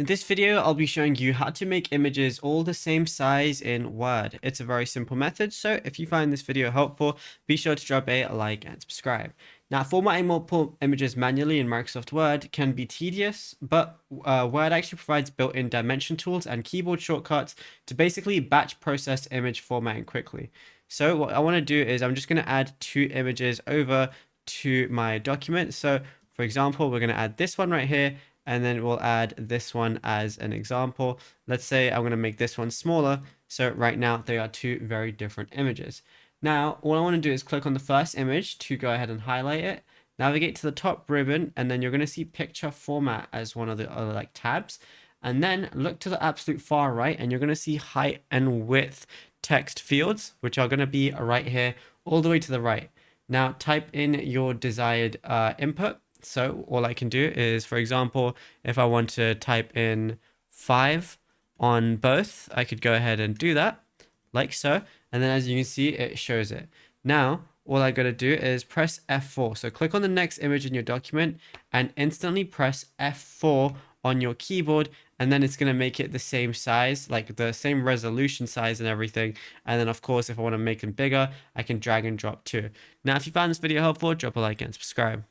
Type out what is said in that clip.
In this video, I'll be showing you how to make images all the same size in Word. It's a very simple method, so if you find this video helpful, be sure to drop a like and subscribe. Now, formatting multiple images manually in Microsoft Word can be tedious, but Word actually provides built-in dimension tools and keyboard shortcuts to basically batch process image formatting quickly. So what I want to do is I'm just going to add two images over to my document. So for example, we're going to add this one right here, and then we'll add this one as an example. Let's say I'm going to make this one smaller. So right now they are two very different images. Now, all I want to do is click on the first image to go ahead and highlight it. Navigate to the top ribbon, and then you're going to see picture format as one of the other tabs. And then look to the absolute far right, and you're going to see height and width text fields, which are going to be right here all the way to the right. Now type in your desired input. So all I can do is, for example, if I want to type in 5 on both, I could go ahead and do that like so. And then as you can see, it shows it. Now, all I got to do is press F4. So click on the next image in your document and instantly press F4 on your keyboard. And then it's going to make it the same size, like the same resolution size and everything. And then of course, if I want to make them bigger, I can drag and drop too. Now, if you found this video helpful, drop a like and subscribe.